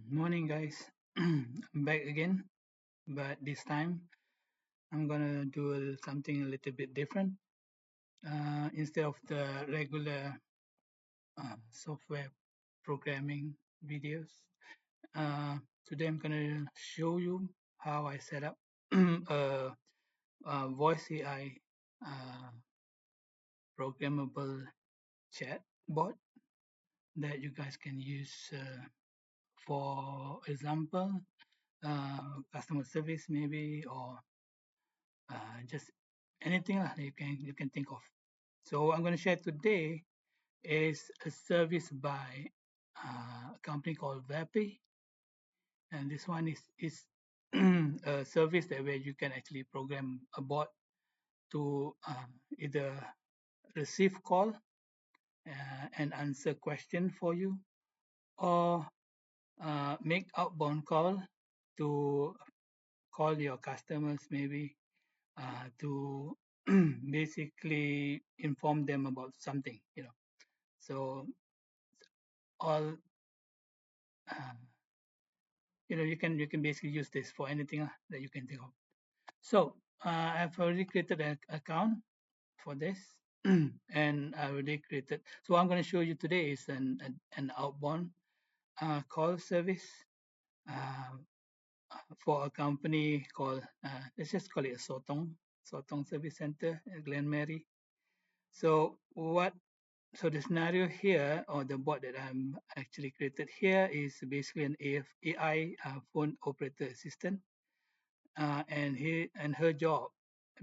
Morning, guys. I'm back again, but this time I'm gonna do something a little bit different. Instead of the regular software programming videos, uh, today I'm gonna show you how I set up a voice AI uh, programmable chat bot that you guys can use. For example, customer service maybe, or just anything lah that you can think of. So I'm going to share today is a service by a company called VAPI, and this one is a service that where you can actually program a bot to either receive call and answer question for you, or make outbound call to call your customers maybe to basically inform them about something. So all uh, you can basically use this for anything that you can think of. So I've already created an account for this, and I already created. So what I'm going to show you today is an outbound call service uh, for a company called let's just call it a Sotong Service Center at Glen Mary. So so the scenario here, or the bot that I'm actually created here, is basically an AI phone operator assistant, and her job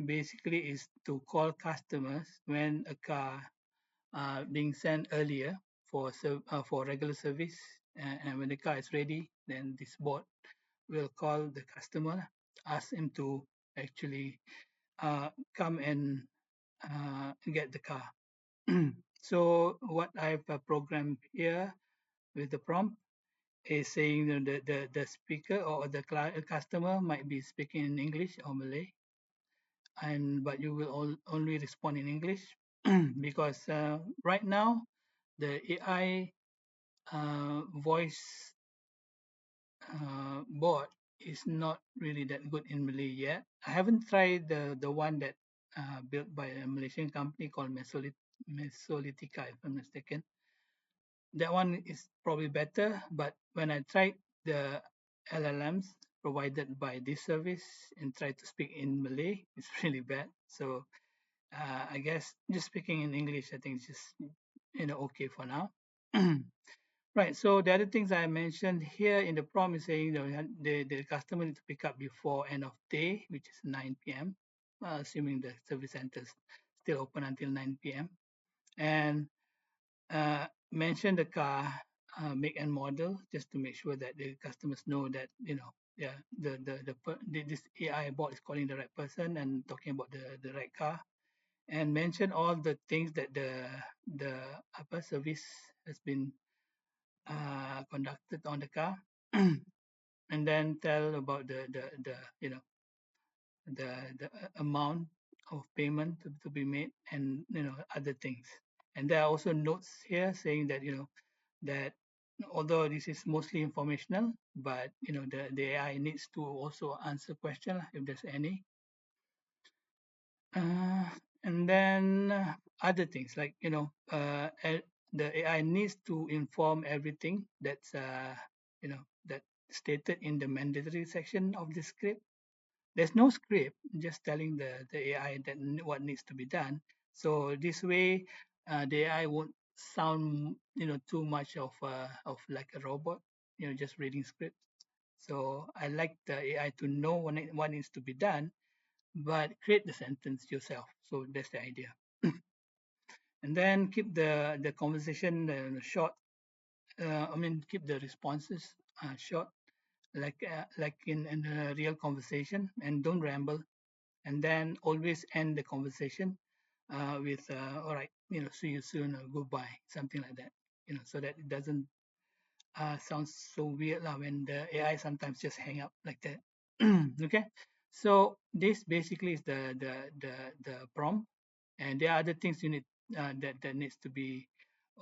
basically is to call customers when a car being sent earlier for regular service, and when the car is ready, then this bot will call the customer, ask him to actually come and get the car. So what I've programmed here with the prompt is saying the speaker or the customer might be speaking in English or Malay, and but you will only respond in English because right now the AI voice bot is not really that good in Malay yet. I haven't tried the one that built by a Malaysian company called Mesolitica, if I'm mistaken. That one is probably better, but when I tried the LLMs provided by this service and tried to speak in Malay, it's really bad. So I guess just speaking in English, I think it's just okay for now. Right. So the other things I mentioned here in the prompt is saying the customer need to pick up before end of day, which is 9 p.m. Assuming the service centers still open until 9 p.m. And mention the car make and model just to make sure that the customers know that yeah this AI bot is calling the right person and talking about the right car, and mention all the things that the upper service has been conducted on the car, and then tell about the the amount of payment to be made, and other things. And there are also notes here saying that that although this is mostly informational, but the AI needs to also answer questions if there's any. uh, and then other things like the AI needs to inform everything that stated in the mandatory section of the script. There's no script, just telling the AI that what needs to be done. So this way, the AI won't sound too much of like a robot, just reading scripts. So I like the AI to know what needs to be done, but create the sentence yourself. So that's the idea. And then keep the conversation short. I mean, keep the responses short, like in a real conversation, and don't ramble. And then always end the conversation with all right, see you soon, or goodbye, something like that. So that it doesn't sound so weird when the AI sometimes just hang up like that. Okay, so this basically is the prompt, and there are other things you need that needs to be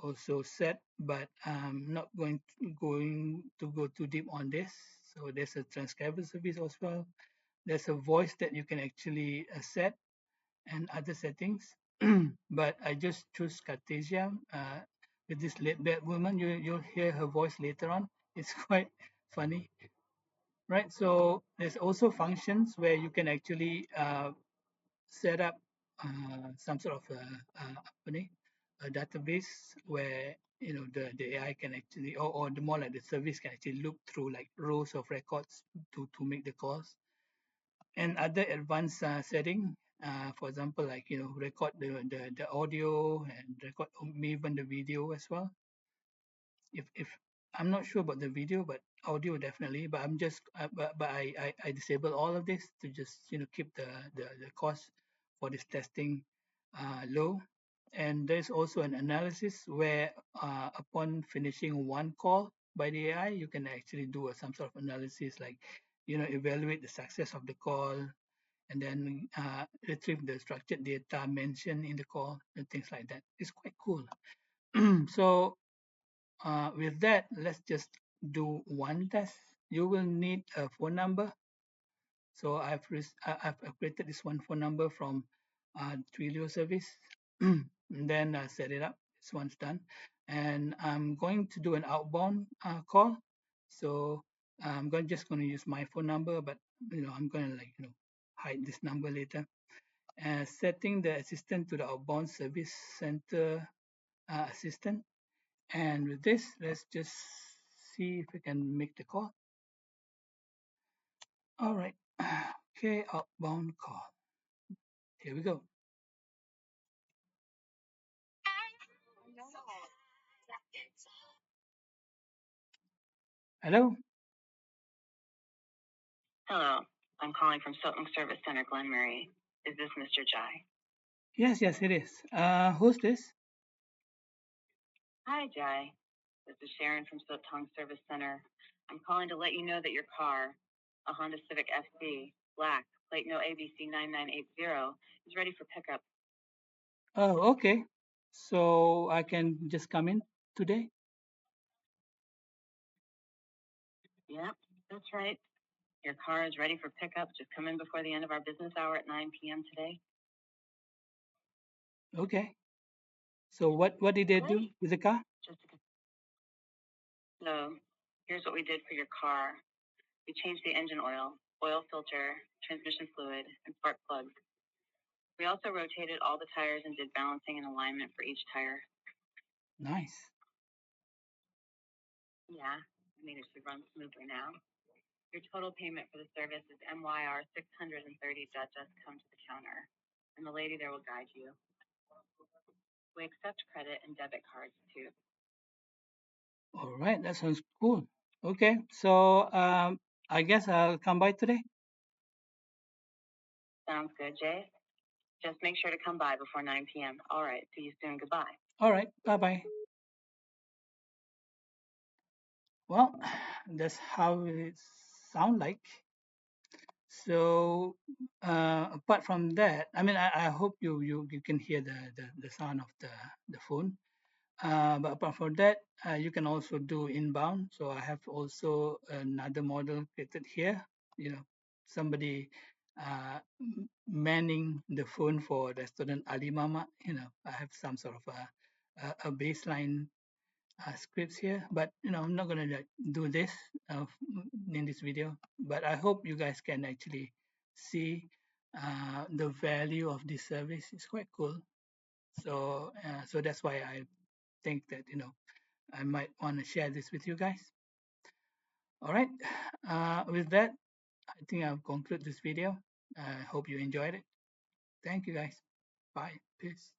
also set, but I'm not going to go too deep on this. So there's a transcriber service as well. There's a voice that you can actually set and other settings. But I just choose Cartesia with this late bad woman. You'll hear her voice later on. It's quite funny, right? So there's also functions where you can actually set up some sort of apa ni, a database where the AI can actually, or the more like the service can actually look through like rows of records to make the calls, and other advanced setting. For example, like record the audio and record even the video as well. If I'm not sure about the video, but audio definitely. But I'm just but I disable all of this to just keep the cost for this testing low. And there's also an analysis where upon finishing one call by the AI, you can actually do some sort of analysis, like evaluate the success of the call, and then retrieve the structured data mentioned in the call and things like that. It's quite cool. So with that, let's just do one test. You will need a phone number. So I've created this one phone number from Twilio service, and then set it up. This one's done, and I'm going to do an outbound call. So just going to use my phone number, but I'm going to hide this number later. Setting the assistant to the outbound service center assistant. And with this, let's just see if we can make the call. All right. Okay, outbound call. Here we go. Hello? Hello, I'm calling from Silton Service Center, Glen Murray. Is this Mr. Jai? Yes, yes, it is. Who's this? Hi, Jai. This is Sharon from Silton Service Center. I'm calling to let you know that your car, a Honda Civic SC, black, plate no ABC 9980, is ready for pickup. Oh, okay. So I can just come in today? Yep, that's right. Your car is ready for pickup. Just come in before the end of our business hour at 9 p.m. today. Okay. So what did they do Great. with the car? Just a, so, here's what we did for your car. We changed the engine oil filter, transmission fluid, and spark plugs. We also rotated all the tires and did balancing and alignment for each tire. Nice. Yeah, I mean, it should run smoothly now. Your total payment for the service is MYR 630. Just come to the counter, and the lady there will guide you. We accept credit and debit cards too. All right, that sounds cool. Okay, so I guess I'll come by today. Sounds good, Jay. Just make sure to come by before 9 p.m. All right, see you soon. Goodbye. All right, bye bye. Well, that's how it sound like. So apart from that, I mean, I hope you can hear the sound of the phone. But apart from that, you can also do inbound. So I have also another model created here. Somebody manning the phone for restaurant Ali Mama. I have some sort of a baseline scripts here, but I'm not gonna like do this in this video. But I hope you guys can actually see the value of this service. It's quite cool. So that's why I think that I might want to share this with you guys. All right. With that, I think I'll conclude this video. I hope you enjoyed it. Thank you guys. Bye. Peace.